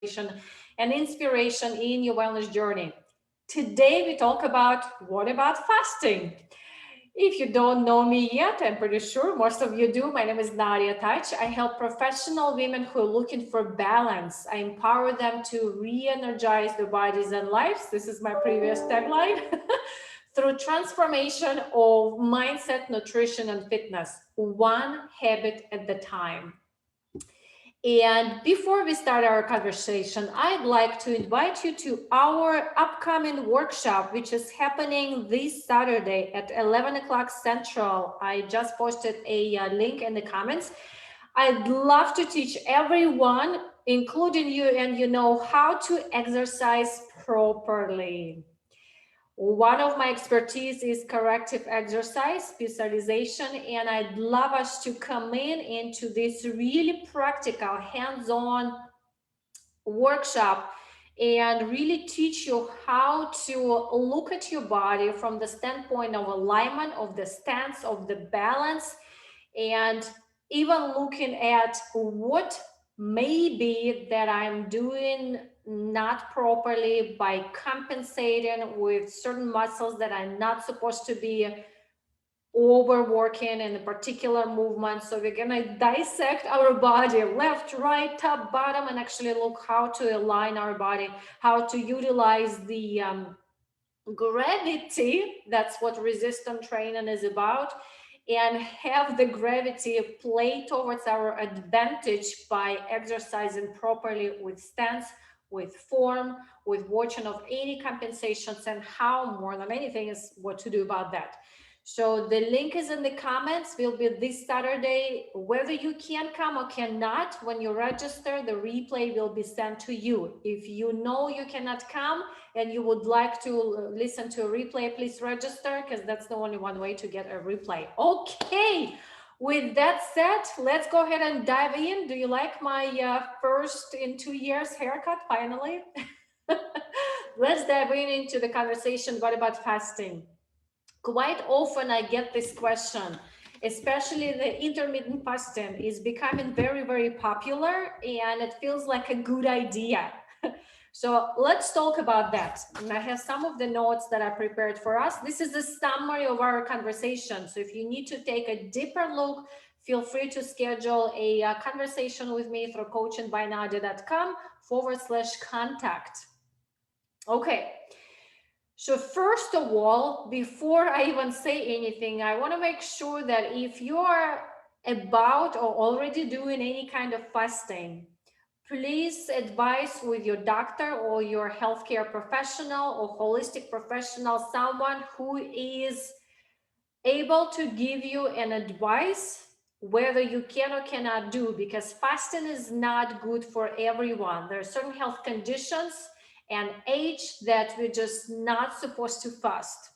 and inspiration in your wellness journey. Today we talk about what about fasting? If you don't know me yet, I'm pretty sure most of you do. My name is Nadia Touch. I help professional women who are looking for balance. I empower them to re-energize their bodies and lives. This is my previous tagline. Through transformation of mindset, nutrition, and fitness, one habit at the time. And before we start our conversation, I'd like to invite you to our upcoming workshop, which is happening this Saturday at 11 o'clock Central. I just posted a link in the comments. I'd love to teach everyone, including you, and how to exercise properly. One of my expertise is corrective exercise specialization, and I'd love us to come into this really practical, hands-on workshop and really teach you how to look at your body from the standpoint of alignment, of the stance, of the balance, and even looking at what may be that I'm doing not properly by compensating with certain muscles that I'm not supposed to be overworking in a particular movement. So we're gonna dissect our body, left, right, top, bottom, and actually look how to align our body, how to utilize the gravity. That's what resistance training is about, and have the gravity play towards our advantage by exercising properly with stance, with form, with watching of any compensations, and how more than anything is what to do about that. So the link is in the comments. Will be this Saturday. Whether you can come or cannot, when you register, the replay will be sent to you. If you know you cannot come and you would like to listen to a replay, please register, because that's the only one way to get a replay. Okay, with that said, let's go ahead and dive in. Do you like my first in 2 years haircut finally? Let's dive into the conversation. What about fasting? Quite often I get this question, especially the intermittent fasting is becoming very, very popular, and it feels like a good idea. So let's talk about that. And I have some of the notes that I prepared for us. This is a summary of our conversation. So if you need to take a deeper look, feel free to schedule a conversation with me through coachingbynadia.com/contact. Okay. So first of all, before I even say anything, I want to make sure that if you are about or already doing any kind of fasting, please advise with your doctor or your healthcare professional or holistic professional, someone who is able to give you an advice whether you can or cannot do, because fasting is not good for everyone. There are certain health conditions and age that we're just not supposed to fast.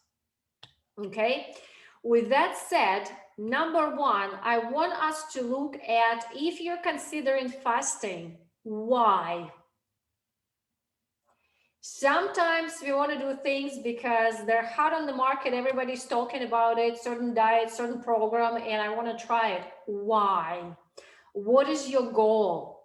Okay, with that said, number one, I want us to look at, if you're considering fasting, why? Sometimes we want to do things because they're hot on the market, everybody's talking about it, certain diet, certain program, and I want to try it. Why? What is your goal?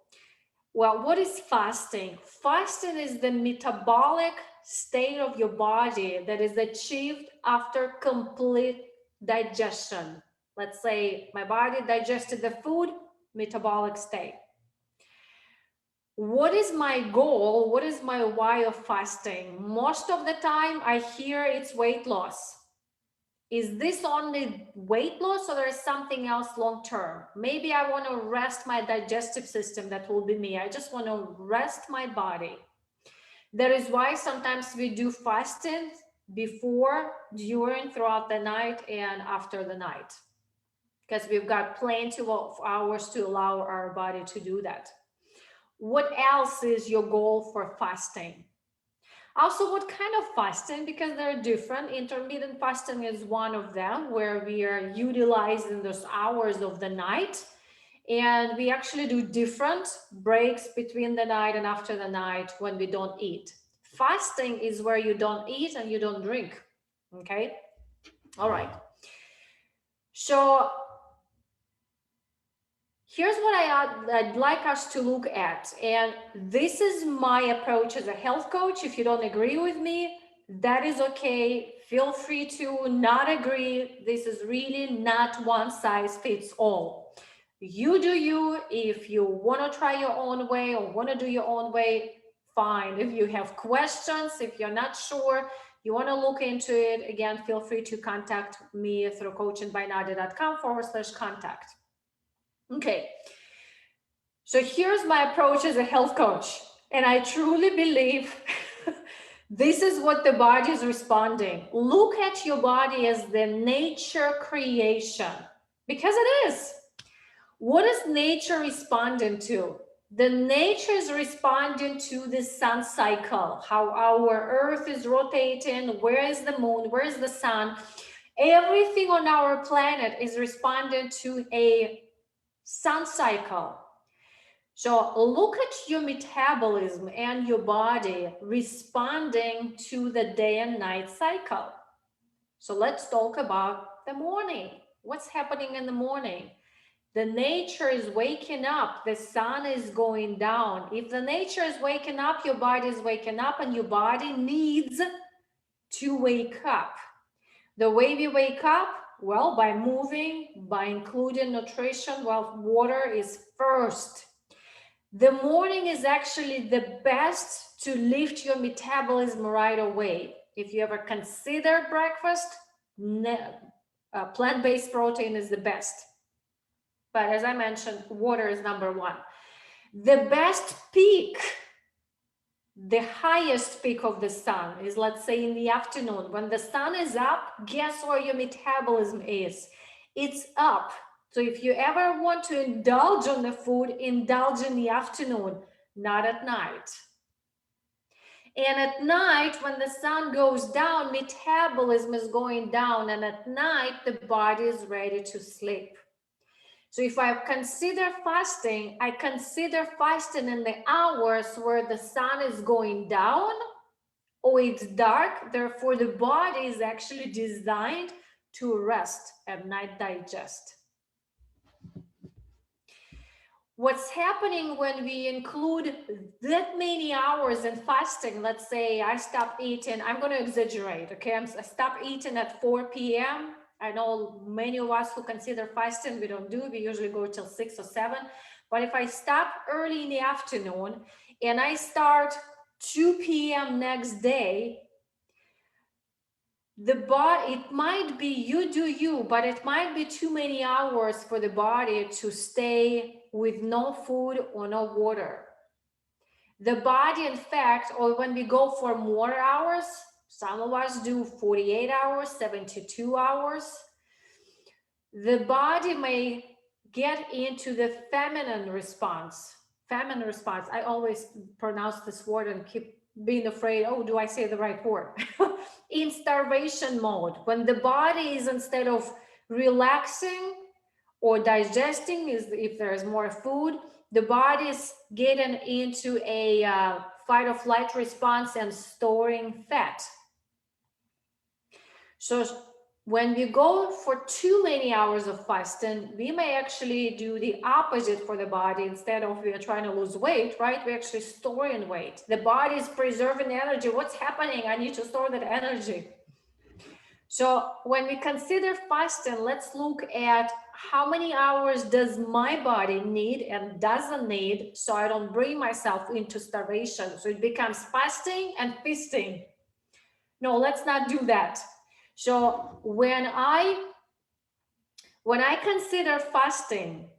Well, what is fasting? Fasting is the metabolic state of your body that is achieved after complete digestion. Let's say my body digested the food, metabolic state. What is my goal? What is my why of fasting? Most of the time I hear it's weight loss. Is this only weight loss, or there is something else long term? Maybe I want to rest my digestive system. That will be me. I just want to rest my body. That is why sometimes we do fasting before, during, throughout the night, and after the night, because we've got plenty of hours to allow our body to do that. What else is your goal for fasting? Also, what kind of fasting? Because they're different. Intermittent fasting is one of them, where we are utilizing those hours of the night, and we actually do different breaks between the night and after the night when we don't eat. Fasting is where you don't eat and you don't drink. Okay. All right. So Here's what I'd like us to look at. And this is my approach as a health coach. If you don't agree with me, that is okay. Feel free to not agree. This is really not one size fits all. You do you. If you want to try your own way or want to do your own way, fine. If you have questions, if you're not sure, you want to look into it, again, feel free to contact me through coachingbynadia.com/contact. Okay. So here's my approach as a health coach. And I truly believe this is what the body is responding. Look at your body as the nature creation, because it is. What is nature responding to? The nature is responding to the sun cycle, how our earth is rotating, where is the moon, where is the sun. Everything on our planet is responding to a sun cycle. So look at your metabolism and your body responding to the day and night cycle. So let's talk about the morning. What's happening in the morning? The nature is waking up. The sun is going down. If the nature is waking up, your body is waking up, and your body needs to wake up. The way we wake up, well, by moving, by including nutrition. Well, water is first. The morning is actually the best to lift your metabolism right away. If you ever consider breakfast, plant-based protein is the best. But as I mentioned, water is number one. The best peak, the highest peak of the sun is, let's say, in the afternoon. When the sun is up, guess where your metabolism is? It's up. So if you ever want to indulge on the food, indulge in the afternoon, not at night. And at night, when the sun goes down, metabolism is going down. And at night, the body is ready to sleep. So if I consider fasting, I consider fasting in the hours where the sun is going down or it's dark. Therefore, the body is actually designed to rest and not digest. What's happening when we include that many hours in fasting? Let's say I stop eating, I'm going to exaggerate, okay? I stop eating at 4 p.m. I know many of us who consider fasting, we don't do, we usually go till 6 or 7. But if I stop early in the afternoon and I start 2 p.m. next day, the body, it might be you do you, but it might be too many hours for the body to stay with no food or no water. The body, in fact, or when we go for more hours, some of us do 48 hours, 72 hours, the body may get into the feminine response. Feminine response. I always pronounce this word and keep being afraid, oh, do I say the right word? In starvation mode, when the body is, instead of relaxing or digesting, is if there is more food, the body is getting into a fight or flight response and storing fat. So when we go for too many hours of fasting, we may actually do the opposite for the body. Instead of we are trying to lose weight, right? We're actually storing weight. The body is preserving energy. What's happening? I need to store that energy. So when we consider fasting, let's look at how many hours does my body need and doesn't need, so I don't bring myself into starvation. So it becomes fasting and feasting. No, let's not do that. So when I consider fasting,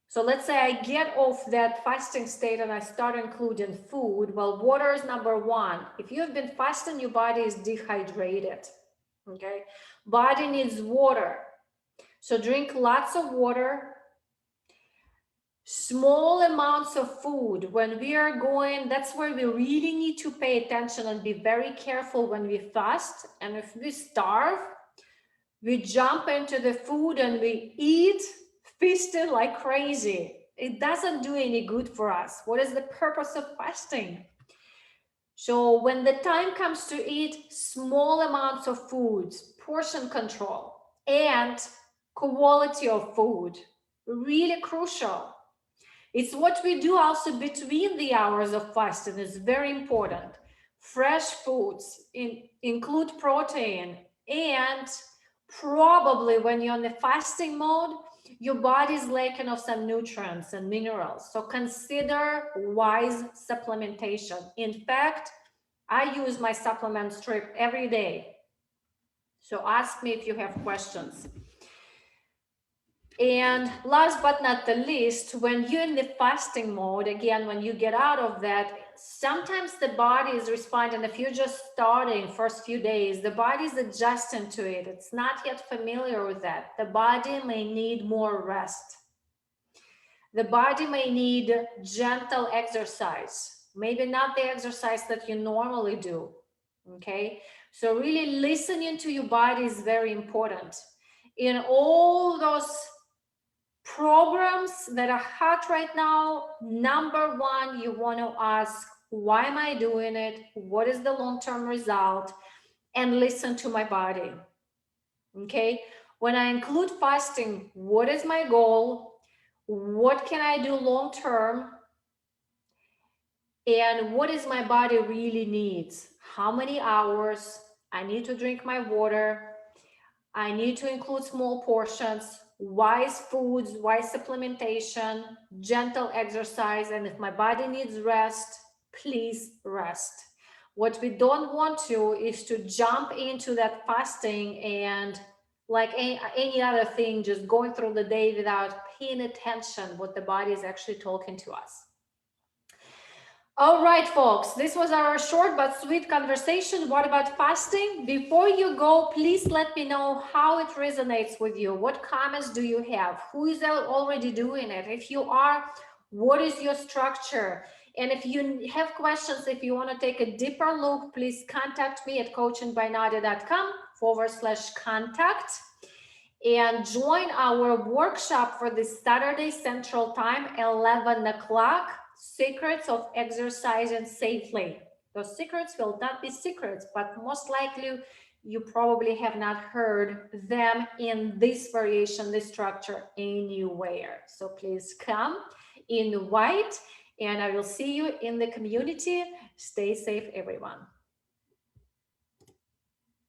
so let's say I get off that fasting state and I start including food. Well, water is number one. If you have been fasting, your body is dehydrated. Okay, body needs water. So drink lots of water. Small amounts of food. When we are going, that's where we really need to pay attention and be very careful when we fast. And if we starve, we jump into the food and we eat, feasting like crazy. It doesn't do any good for us. What is the purpose of fasting? So when the time comes to eat small amounts of foods, portion control and quality of food. Really crucial. It's what we do also between the hours of fasting is very important. Fresh foods include protein, and probably when you're in the fasting mode, your body is lacking of some nutrients and minerals. So consider wise supplementation. In fact, I use my supplement strip every day. So ask me if you have questions. And last but not the least, when you're in the fasting mode, again, when you get out of that, sometimes the body is responding. If you're just starting first few days, the body is adjusting to it. It's not yet familiar with that. The body may need more rest. The body may need gentle exercise, maybe not the exercise that you normally do. Okay, so really listening to your body is very important. In all those programs that are hot right now, number one, you want to ask, why am I doing it? What is the long-term result? And listen to my body. Okay, when I include fasting, what is my goal? What can I do long term? And what is my body really needs? How many hours? I need to drink my water. I need to include small portions, wise foods, wise supplementation, gentle exercise. And if my body needs rest, please rest. What we don't want to is to jump into that fasting and like any other thing, just going through the day without paying attention what the body is actually talking to us. All right, folks, this was our short but sweet conversation. What about fasting? Before you go, please let me know how it resonates with you. What comments do you have? Who is already doing it? If you are, what is your structure? And if you have questions, if you want to take a deeper look, please contact me at coachingbynadia.com/contact and join our workshop for this Saturday Central Time, 11 o'clock. Secrets of exercising safely. Those secrets will not be secrets, but most likely you probably have not heard them in this variation, this structure anywhere. So please come in white, and I will see you in the community. Stay safe, everyone.